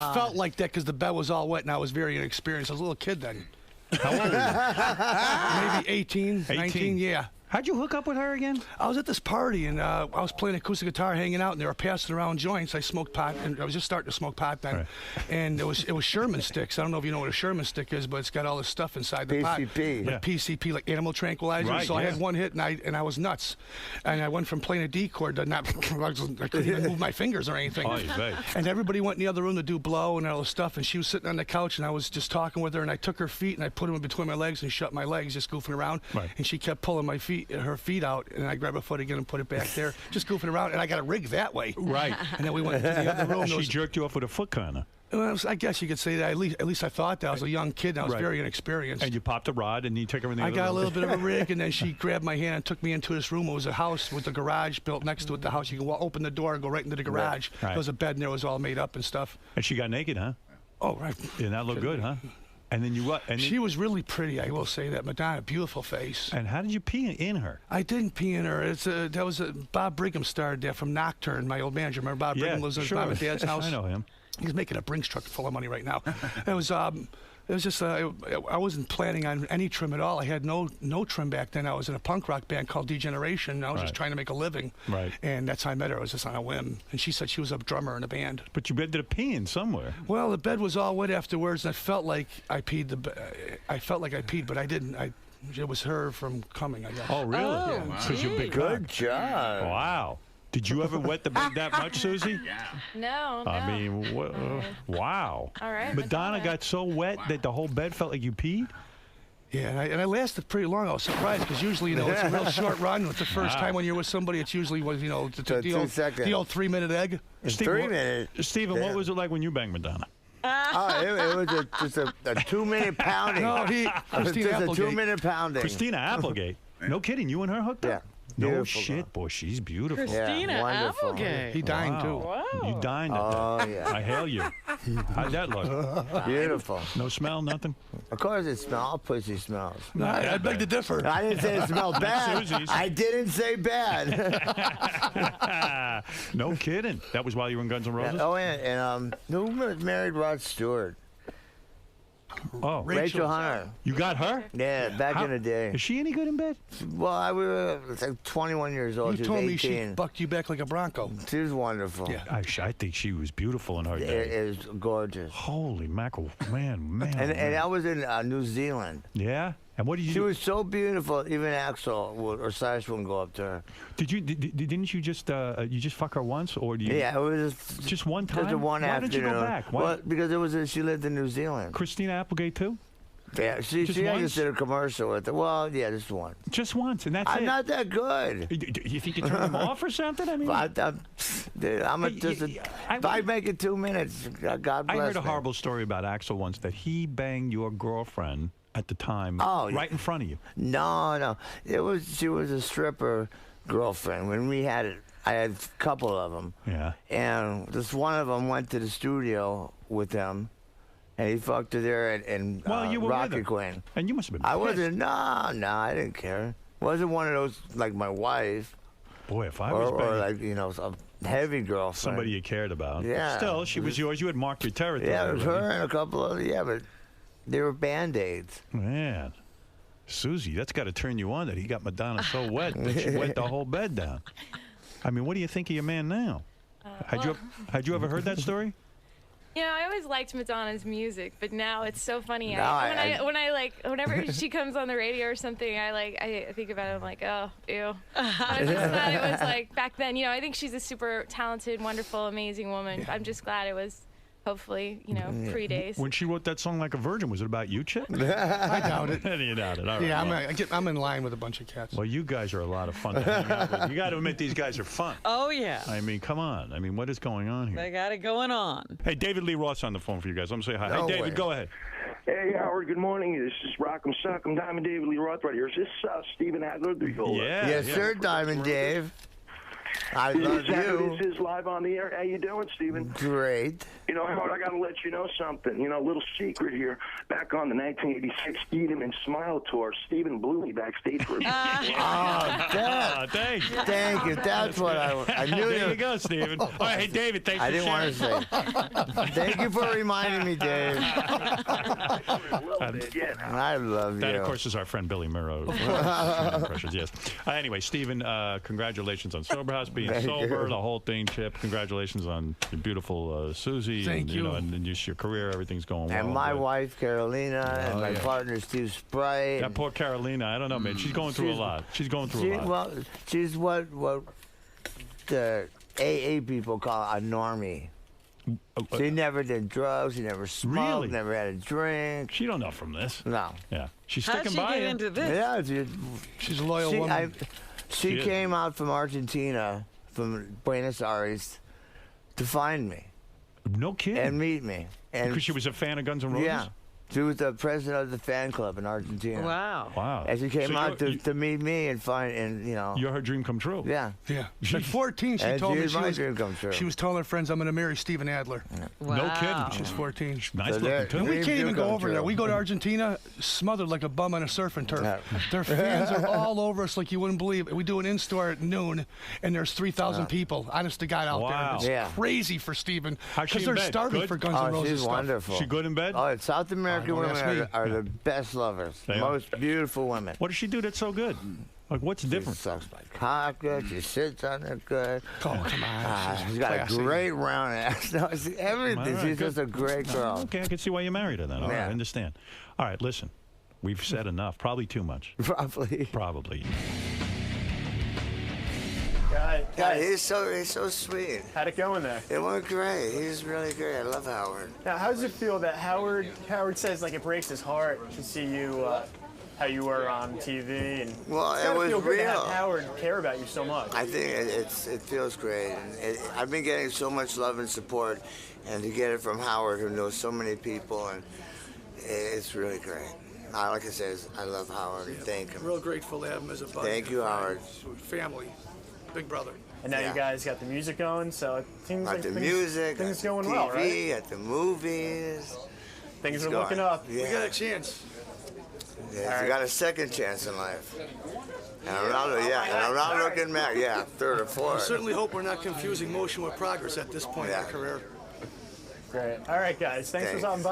Felt like that because the bed was all wet and I was very inexperienced. I was a little kid then. How old were you? Maybe 18, 19, yeah. How'd you hook up with her again? I was at this party and I was playing acoustic guitar, hanging out, and they were passing around joints. I smoked pot, and I was just starting to smoke pot then. Right. And it was Sherman sticks. I don't know if you know what a Sherman stick is, but it's got all this stuff inside the pot. PCP. Like PCP, like animal tranquilizer. Right, so I had one hit and I was nuts. And I went from playing a D chord to not, I couldn't even move my fingers or anything. Oh, you bet. And everybody went in the other room to do blow and all this stuff. And she was sitting on the couch, and I was just talking with her, and I took her feet and I put them in between my legs and shut my legs, just goofing around. Right. And she kept pulling her feet out. And I grabbed a foot again and put it back there, just goofing around, and I got a rig that way. Right. And then we went into the other room. She jerked you off with a foot kind of. Well, I guess you could say that. At least I thought that. I was a young kid, and I was very inexperienced. And you popped a rod, and you took her in the other room. I got a little bit of a rig, and then she grabbed my hand and took me into this room. It was a house with a garage built next to it. The house, you can open the door and go right into the garage. Right. There was a bed in there. It was all made up and stuff. And she got naked, huh? Oh, right. And that looked good, huh? And then you what? And she was really pretty, I will say that. Madonna, beautiful face. And how did you pee in her? I didn't pee in her. That was Bob Brigham starred there from Nocturne, my old manager. Remember Bob Brigham lives in his mom and dad's house? I know him. He's making a Brinks truck full of money right now. It was just I wasn't planning on any trim at all. I had no trim back then. I was in a punk rock band called Degeneration. I was just trying to make a living. Right. And that's how I met her. I was just on a whim. And she said she was a drummer in a band. But you ended up peeing somewhere. Well, the bed was all wet afterwards, and I felt like I peed. I felt like I peed, but I didn't. It was her from coming, I guess. Oh, really? Oh, Because you're big. Good job. Wow. Did you ever wet the bed that much, Susie? Yeah. No. I mean, wow. All right. Madonna got so wet that the whole bed felt like you peed? Yeah, and I lasted pretty long. I was surprised because usually, it's a real short run. It's the first time when you're with somebody. It's usually the old 3-minute egg. Steven, 3 minutes. Steven, what was it like when you banged Madonna? It was just a 2-minute pounding. No, Christina just Applegate. a 2-minute pounding. Christina Applegate. No kidding. You and her hooked up? Yeah. No Beautiful shit, girl. boy. She's beautiful. Christina wonderful. Applegate. He dined too. Wow. You dined at Oh, that. yeah. I hail you. How'd that look? Beautiful. No smell, nothing? Of course it smells. All pussy smells. No, I beg to differ. I didn't say it smelled bad. Susie's. I didn't say bad. No kidding. That was while you were in Guns N' Roses? Oh, and who married Rod Stewart? Oh, Rachel Hunter. you got her? Yeah, back How- in the day. Is she any good in bed? Well, we were like 21 years old. You She told was me she 18. bucked you back like a bronco. She was wonderful. Yeah. I think she was beautiful in her day. It is gorgeous. Holy mackerel. Man. And I was in New Zealand. Yeah? And what did you She do? was so beautiful, even Axel or Cyrus wouldn't go up to her. Didn't you just fuck her once, or do you? Yeah, it was Just one time? Just a one Why afternoon. didn't you go back? Why? Well, because she lived in New Zealand. Christina Applegate too? Yeah, she Just I once? just did a commercial with her. Well, yeah, just once. Just once, and that's it. I'm not that good. You think you turn them off or something? I mean, Dude, if I make it 2 minutes, God bless I heard a me. horrible story about Axel once that he banged your girlfriend at the time right in front of you. No. She was a stripper girlfriend. When we had it, I had a couple of them. Yeah. And this one of them went to the studio with them, and he fucked her there in Well, you were with Rocket her. Queen. And you must have been I pissed. wasn't. No, I didn't care. Wasn't one of those like my wife Boy, if I was or banging like a heavy girlfriend. somebody you cared about. Yeah. Still, she was yours. You had marked your territory. Yeah, it was already. her and a couple of but they were Band-Aids. Man. Susie, that's got to turn you on that he got Madonna so wet that she wet the whole bed down. I mean, what do you think of your man now? Had you ever heard that story? You know, I always liked Madonna's music, but now it's so funny. Now Whenever she comes on the radio or something, I think about it. I'm like, oh, ew. I'm just glad it was like back then. You know, I think she's a super talented, wonderful, amazing woman. I'm just glad it was, hopefully, pre-days. When she wrote that song like a virgin, was it about you, Chip? I doubt it. You doubt it. All right. Yeah, I'm in line with a bunch of cats. Well, you guys are a lot of fun to hang out with. You got to admit these guys are fun. Oh, yeah. I mean, come on. I mean, what is going on here? They got it going on. Hey, David Lee Roth's on the phone for you guys. I'm going to say hi. No Hey, David, way. go ahead. Hey, Howard, good morning. This is Rock'em Sock'em Diamond David Lee Roth right here. Is this Steven Adler? Yes, sir, Diamond Dave. I love Saturday you. This is live on the air. How you doing, Steven? Great. You know, Howard, I got to let you know something. You know, a little secret here. Back on the 1986 Steven and Smile tour, Steven blew me backstage for a Thanks. Thank you. That's what I knew. There you go, Steven. All right, hey, David, thanks I for didn't want sharing. to say. Thank you for reminding me, Dave. Yeah. I love you. That, of course, is our friend Billy Murrow. Impressions, yes. Anyway, Steven, congratulations on Sober House being sober, the whole thing, Chip. Congratulations on your beautiful Susie. Thank you. Know, and just your career, everything's going well. And my wife, Carolina, and my partner, Steve Sprite. That poor Carolina, I don't know, man. She's going through a lot. She's going through a lot. Well, she's what the AA people call a normie. She never did drugs. She never smoked. Really? Never had a drink. She don't know from this. No. Yeah. She's How'd sticking she by get you. into this? Yeah, She's a loyal woman. She is. came out from Argentina, from Buenos Aires, to find me No kidding. and meet me. And because she was a fan of Guns N' Roses? yeah, she was the president of the fan club in Argentina. Wow. Wow. And she came So out to meet me and find, and you know. You're her dream come true. Yeah. Yeah. At 14, she And told me she's my dream come true. she was telling her friends, I'm going to marry Steven Adler. Wow. No kidding. She's 14. Nice So looking, there- too. And we Dreams can't do even go come over true. there. We go to Argentina, smothered like a bum on a surfing turf. Yeah. Their fans are all over us like you wouldn't believe. We do an in-store at noon, and there's 3,000 people, honest to God, out Wow. there. It's Yeah. crazy for Steven. How's she Because in they're bed? starving Good? for Guns N' Oh, Roses she's stuff. wonderful. She good in bed? Oh, South American don't ask women me. are the best lovers. They are. Most beautiful women. What does she do that's so good? Like, what's She different? sucks my cock good. She sits on it good. Oh, come on. She's got classy. a great round ass. No, everything. All right, She's good. just a great girl. Okay, I can see why you married her then. All right, Yeah. I understand. All right, listen. We've said enough. Probably too much. Probably. Probably. Yeah, Guys, he's so sweet. how'd it go in there? It went great. He's really great. I love Howard. Now, how does it feel that Howard says like it breaks his heart to see you how you were on TV and Well, it's it gotta was feel good to have real. Howard care about you so much. I think it feels great. And I've been getting so much love and support, and to get it from Howard, who knows so many people, and it's really great. Like I said, I love Howard. Thank him. Real grateful to have him as a buddy. Thank you, Howard. Family. Big brother. And now Yeah. you guys got the music going, so it seems At like the things, music, things at going TV, well, right? at the movies. Things It's are looking going. up. Yeah. We got a chance. Yeah, you got a second chance in life. And I'm not looking back. Yeah, third or I fourth. certainly hope we're not confusing motion with progress at this point in Yeah. our career. Great. All right, guys. Thanks for Thanks. stopping by.